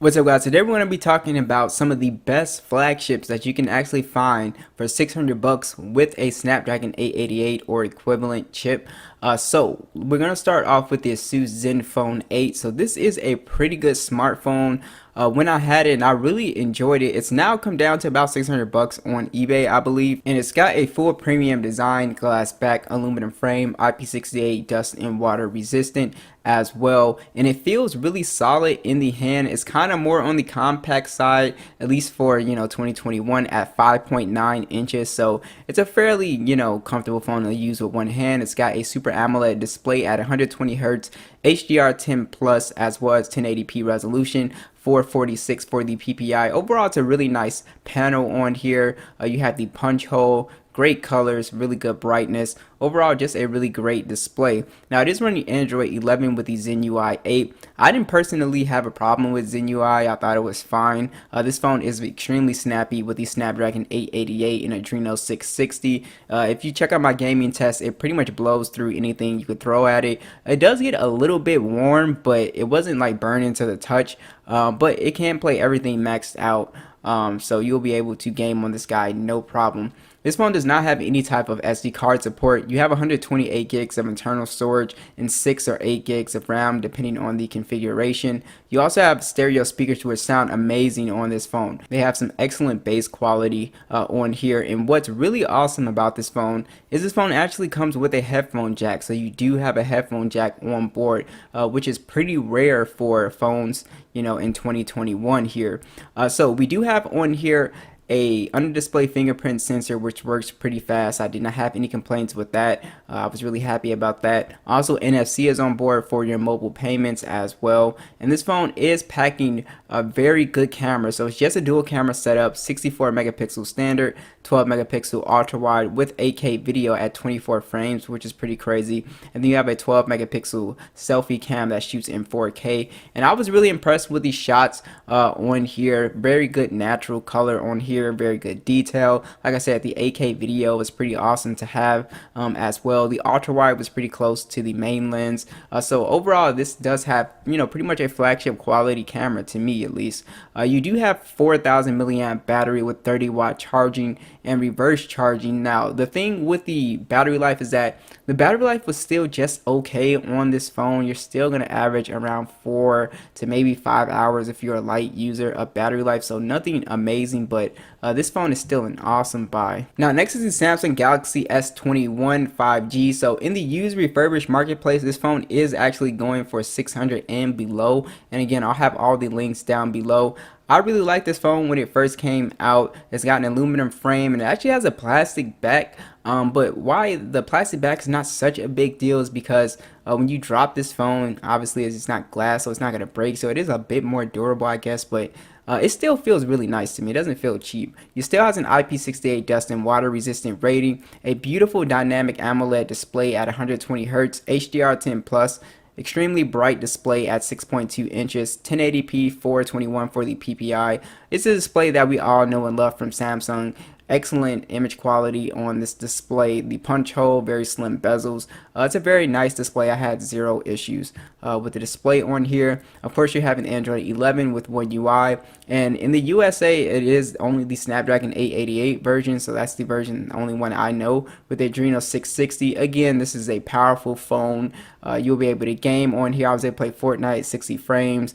What's up, guys? Today we're going to be talking about some of the best flagships that you can actually find for 600 bucks with a Snapdragon 888 or equivalent chip. So we're going to start off with the Asus Zenfone 8. So this is a pretty good smartphone. When I had it, and I really enjoyed it. It's now come down to about 600 bucks on eBay, I believe, and it's got a full premium design, glass back, aluminum frame, IP68 dust and water resistant as well, and it feels really solid in the hand. It's kind of more on the compact side, at least for 2021, at 5.9 inches, so it's a fairly comfortable phone to use with one hand. It's got a Super AMOLED display at 120 hertz, HDR10 plus, as well as 1080p resolution, 446 for the PPI. Overall, it's a really nice panel on here. You have the punch hole, great colors, really good brightness. Overall, just a really great display. Now, it is running Android 11 with the Zen UI 8. I didn't personally have a problem with Zen UI. I thought it was fine. This phone is extremely snappy with the Snapdragon 888 and Adreno 660. If you check out my gaming test, it pretty much blows through anything you could throw at it. It does get a little bit warm, but it wasn't like burning to the touch. But it can play everything maxed out. So you'll be able to game on this guy no problem. This phone does not have any type of SD card support. You have 128 gigs of internal storage and 6 or 8 gigs of RAM depending on the configuration. You also have stereo speakers which sound amazing on this phone. They have some excellent bass quality on here, and what's really awesome about this phone is this phone actually comes with a headphone jack. So you do have a headphone jack on board, which is pretty rare for phones in 2021 here. So we do have on here a under display fingerprint sensor which works pretty fast. I did not have any complaints with that. I was really happy about that. Also, NFC is on board for your mobile payments as well, and this phone is packing a very good camera. So it's just a dual camera setup, 64 megapixel standard, 12 megapixel ultra wide with 8K video at 24 frames, which is pretty crazy. And then you have a 12 megapixel selfie cam that shoots in 4K, and I was really impressed with these shots on here. Very good natural color on here, very good detail. Like I said, the 8K video was pretty awesome to have as well. The ultra wide was pretty close to the main lens. So overall, this does have pretty much a flagship quality camera, to me at least. You do have 4,000 milliamp battery with 30-watt charging and reverse charging. Now, the thing with the battery life is that the battery life was still just okay on this phone. You're still going to average around 4 to maybe 5 hours if you're a light user of battery life, so nothing amazing, but this phone is still an awesome buy. Now, next is the Samsung Galaxy S21 5G. So in the used refurbished marketplace, this phone is actually going for 600 and below, and again, I'll have all the links down below. I really liked this phone when it first came out. It's got an aluminum frame and it actually has a plastic back. But why the plastic back is not such a big deal is because when you drop this phone, obviously it's not glass, so it's not going to break. So it is a bit more durable, I guess, but it still feels really nice to me. It doesn't feel cheap. It still has an IP68 dust and water resistant rating, a beautiful dynamic AMOLED display at 120 Hz, HDR10 plus, extremely bright display at 6.2 inches, 1080p 421 for the PPI. It's a display that we all know and love from Samsung. Excellent image quality on this display. The punch hole, very slim bezels. It's a very nice display. I had zero issues with the display on here. Of course, you have an Android 11 with One UI, and in the USA, it is only the Snapdragon 888 version, so that's the version, the only one I know, with the Adreno 660. Again, this is a powerful phone. You'll be able to game on here. I was able to play Fortnite, 60 frames.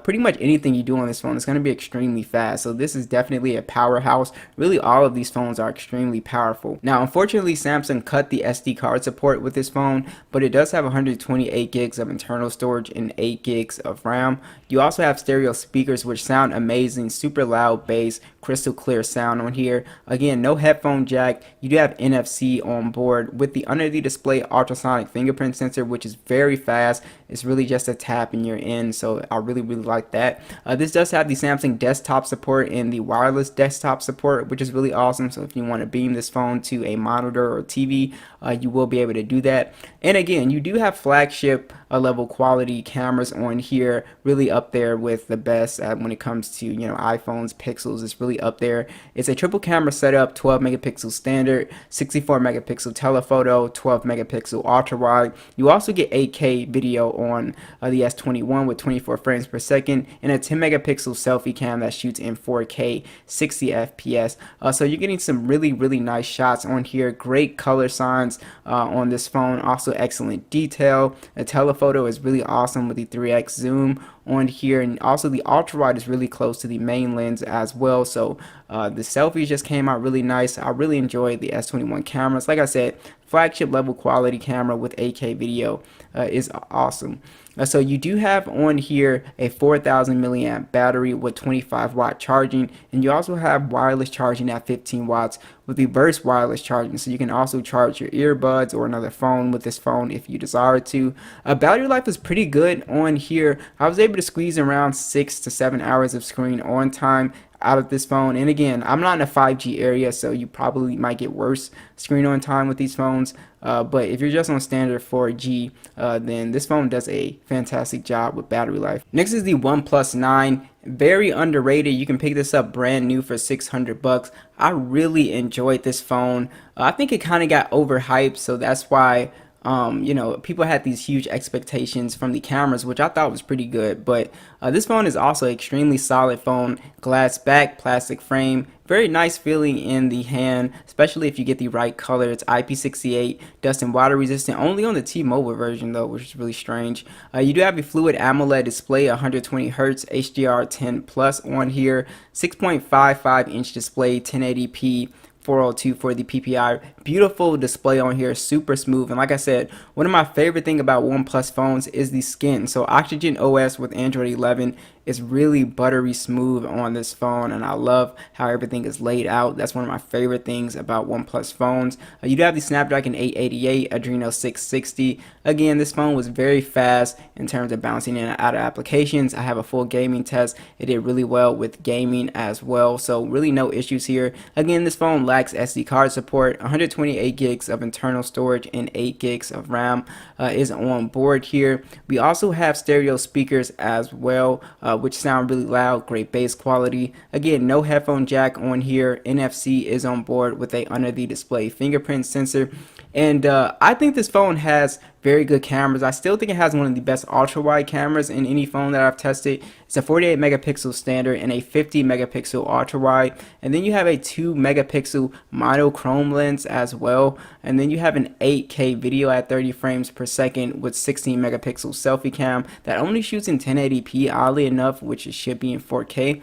Pretty much anything you do on this phone is going to be extremely fast. So this is definitely a powerhouse. Really, all of these phones are extremely powerful. Now, unfortunately, Samsung cut the SD card support with this phone, but it does have 128 gigs of internal storage and 8 gigs of RAM. You also have stereo speakers which sound amazing, super loud bass, crystal clear sound on here. Again, no headphone jack. You do have NFC on board with the under the display ultrasonic fingerprint sensor, which is very fast. It's really just a tap and you're in, so I really like that. This does have the Samsung desktop support and the wireless desktop support, which is really awesome. So if you want to beam this phone to a monitor or TV, you will be able to do that. And again, you do have flagship level quality cameras on here, really up there with the best when it comes to iPhones, Pixels. It's really really up there. It's a triple camera setup, 12 megapixel standard, 64 megapixel telephoto, 12 megapixel ultra wide. You also get 8K video on the S21 with 24 frames per second, and a 10 megapixel selfie cam that shoots in 4K 60 FPS. So you're getting some really nice shots on here. Great color signs on this phone. Also excellent detail. The telephoto is really awesome with the 3x zoom on here, and also the ultra wide is really close to the main lens as well. So the selfies just came out really nice. I really enjoyed the S21 cameras. Like I said, flagship level quality camera with 8K video is awesome. So you do have on here a 4,000 milliamp battery with 25 watt charging, and you also have wireless charging at 15 watts with reverse wireless charging, so you can also charge your earbuds or another phone with this phone if you desire to. Battery life is pretty good on here. I was able to squeeze around 6 to 7 hours of screen on time out of this phone. And again, I'm not in a 5G area, so you probably might get worse screen on time with these phones. But if you're just on standard 4G, then this phone does a fantastic job with battery life. Next is the OnePlus 9. Very underrated. You can pick this up brand new for 600 bucks. I really enjoyed this phone. I think it kind of got overhyped, so that's why you know, people had these huge expectations from the cameras, which I thought was pretty good. But this phone is also an extremely solid phone. Glass back, plastic frame, very nice feeling in the hand, especially if you get the right color. It's IP68, dust and water resistant, only on the T-Mobile version though, which is really strange. You do have a fluid AMOLED display, 120 Hz HDR10 Plus on here, 6.55 inch display, 1080p. 402 for the PPI. Beautiful display on here, super smooth. And like I said, one of my favorite thing about OnePlus phones is the skin. So Oxygen OS with Android 11 is really buttery smooth on this phone, and I love how everything is laid out. That's one of my favorite things about OnePlus phones. You do have the Snapdragon 888, Adreno 660. Again, this phone was very fast in terms of bouncing in and out of applications. I have a full gaming test. It did really well with gaming as well, so really no issues here. Again, this phone lacks SD card support. 128 gigs of internal storage and 8 gigs of RAM is on board here. We also have stereo speakers as well, which sound really loud, great bass quality. Again, no headphone jack on here. NFC is on board with a under the display fingerprint sensor. And I think this phone has very good cameras. I still think it has one of the best ultra wide cameras in any phone that I've tested. It's a 48 megapixel standard and a 50 megapixel ultra wide, and then you have a 2 megapixel monochrome lens as well, and then you have an 8K video at 30 frames per second with 16 megapixel selfie cam that only shoots in 1080p, oddly enough, which it should be in 4K.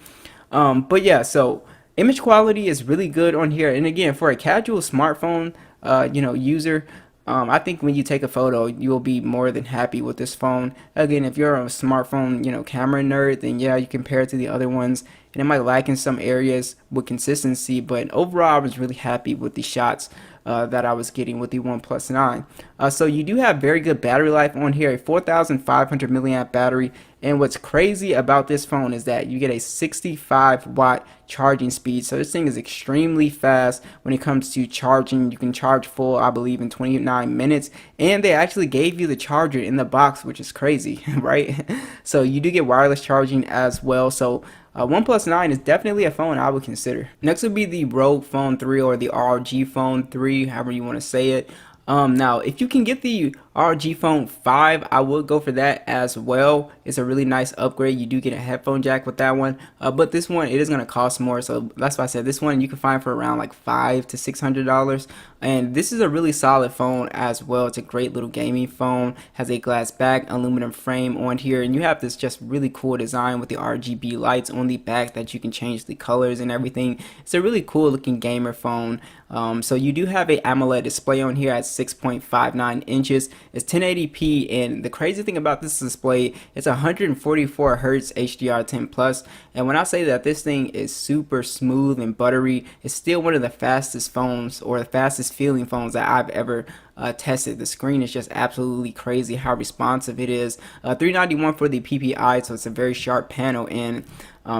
But yeah, so image quality is really good on here, and again, for a casual smartphone user, I think when you take a photo, you will be more than happy with this phone. Again, if you're a smartphone, camera nerd, then yeah, you compare it to the other ones, and it might lack in some areas with consistency, but overall, I was really happy with the shots that I was getting with the OnePlus 9. So you do have very good battery life on here, a 4,500 milliamp battery. And what's crazy about this phone is that you get a 65 watt charging speed. So this thing is extremely fast when it comes to charging. You can charge full, I believe, in 29 minutes. And they actually gave you the charger in the box, which is crazy, right? So you do get wireless charging as well. So OnePlus 9 is definitely a phone I would consider. Next would be the Rogue Phone 3 or the ROG Phone 3, however you want to say it. Now, if you can get the ROG Phone 5, I would go for that as well. It's a really nice upgrade. You do get a headphone jack with that one, but this one, it is going to cost more, so that's why I said this one you can find for around like $500 to $600, and this is a really solid phone as well. It's a great little gaming phone, has a glass back, aluminum frame on here, and you have this just really cool design with the RGB lights on the back that you can change the colors and everything. It's a really cool looking gamer phone. So you do have a AMOLED display on here at 6.59 inches. It's 1080p, and the crazy thing about this display, it's 144 Hz HDR10 Plus. And when I say that this thing is super smooth and buttery, it's still one of the fastest phones, or the fastest feeling phones that I've ever tested. The screen is just absolutely crazy how responsive it is. 391 for the PPI, so it's a very sharp panel, and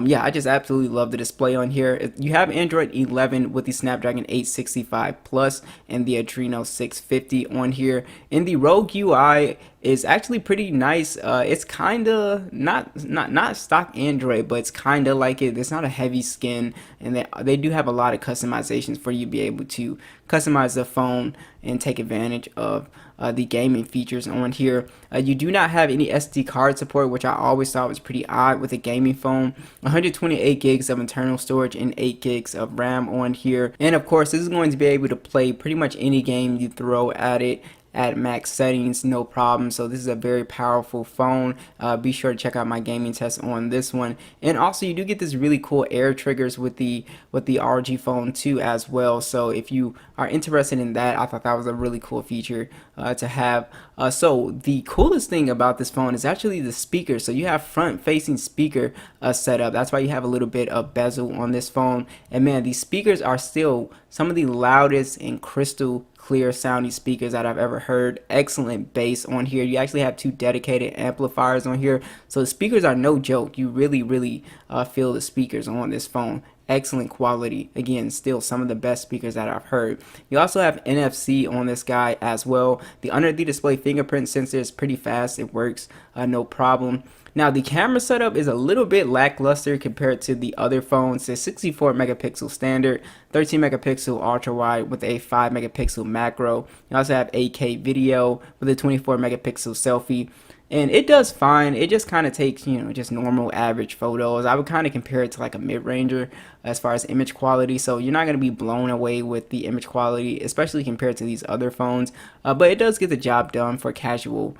yeah, I just absolutely love the display on here. You have Android 11 with the Snapdragon 865 Plus and the Adreno 650 on here. In the Rogue UI, is actually pretty nice. It's kind of not stock Android, but it's kind of like it. It's not a heavy skin, and they do have a lot of customizations for you to be able to customize the phone and take advantage of the gaming features on here. You do not have any SD card support, which I always thought was pretty odd with a gaming phone. 128 gigs of internal storage and 8 gigs of RAM on here, and of course this is going to be able to play pretty much any game you throw at it at max settings, no problem. So this is a very powerful phone. Be sure to check out my gaming test on this one. And also you do get this really cool air triggers with the RG phone too as well. So if you are interested in that, I thought that was a really cool feature to have. So the coolest thing about this phone is actually the speaker. So you have front facing speaker setup. That's why you have a little bit of bezel on this phone. And man, these speakers are still some of the loudest and crystal clear sounding speakers that I've ever heard. Excellent bass on here. You actually have 2 dedicated amplifiers on here, so the speakers are no joke. You really feel the speakers on this phone. Excellent quality. Again, still some of the best speakers that I've heard. You also have NFC on this guy as well. The under the display fingerprint sensor is pretty fast. It works no problem. Now the camera setup is a little bit lackluster compared to the other phones. The 64 megapixel standard, 13 megapixel ultra wide with a 5 megapixel macro. You also have 8K video with a 24 megapixel selfie. And it does fine. It just kind of takes, just normal average photos. I would kind of compare it to like a mid-ranger as far as image quality. So you're not going to be blown away with the image quality, especially compared to these other phones. But it does get the job done for casual,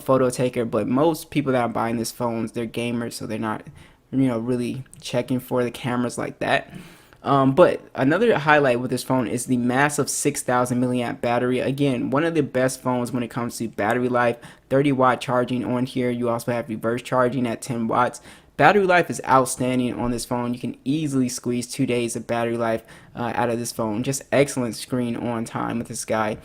photo taker. But most people that are buying these phones, they're gamers, so they're not, really checking for the cameras like that. But another highlight with this phone is the massive 6,000 milliamp battery. Again, one of the best phones when it comes to battery life. 30-watt charging on here. You also have reverse charging at 10 watts. Battery life is outstanding on this phone. You can easily squeeze 2 days of battery life out of this phone. Just excellent screen on time with this guy.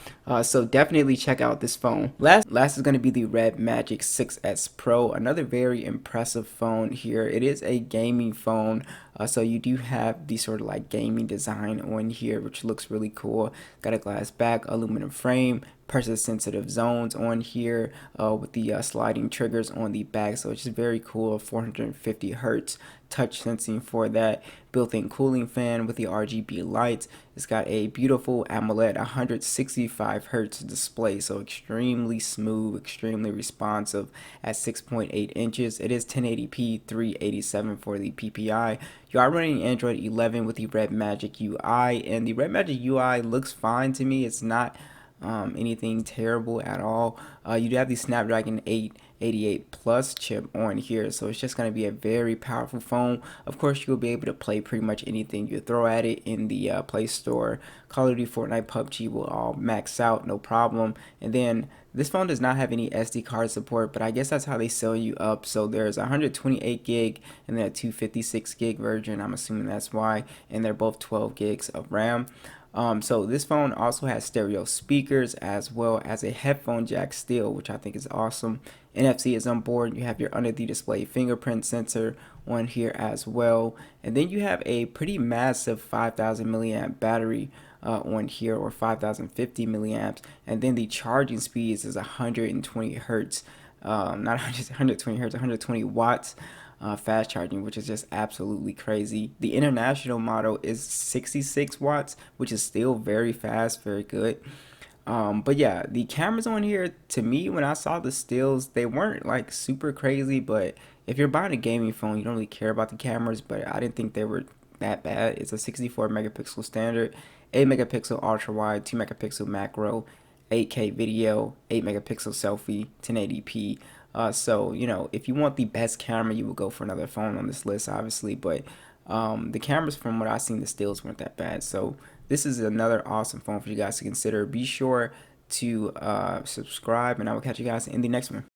So definitely check out this phone. Last is going to be the Red Magic 6S Pro. Another very impressive phone here. It is a gaming phone. So you do have the sort of like gaming design on here, which looks really cool. Got a glass back, aluminum frame, pressure sensitive zones on here with the sliding triggers on the back. So it's just very cool. 450 hertz touch sensing for that. Built-in cooling fan with the RGB lights. It's got a beautiful AMOLED 165 hertz display, so extremely smooth, extremely responsive at 6.8 inches. It is 1080p 387 for the PPI. You are running Android 11 with the Red Magic UI, and the Red Magic UI looks fine to me. It's not anything terrible at all. You do have the Snapdragon 888 Plus chip on here, so it's just going to be a very powerful phone. Of course, you'll be able to play pretty much anything you throw at it in the Play Store. Call of Duty, Fortnite, PUBG will all max out, no problem. And then this phone does not have any SD card support, but I guess that's how they sell you up. So there's 128 gig and then a 256 gig version. I'm assuming that's why, and they're both 12 gigs of RAM. So this phone also has stereo speakers as well as a headphone jack still, which I think is awesome. NFC is on board. You have your under the display fingerprint sensor on here as well, and then you have a pretty massive 5,000 milliamp battery on here, or 5,050 milliamps, and then the charging speeds is 120 hertz, not 120 hertz, 120 watts. Fast charging, which is just absolutely crazy. The international model is 66 watts, which is still very fast, very good. But yeah, the cameras on here, to me, when I saw the stills, they weren't like super crazy, but if you're buying a gaming phone, you don't really care about the cameras, but I didn't think they were that bad. It's a 64 megapixel standard, 8 megapixel ultra wide, 2 megapixel macro, 8K video, 8 megapixel selfie, 1080p. So, if you want the best camera, you would go for another phone on this list, obviously. But the cameras, from what I've seen, the stills weren't that bad. So this is another awesome phone for you guys to consider. Be sure to subscribe, and I will catch you guys in the next one.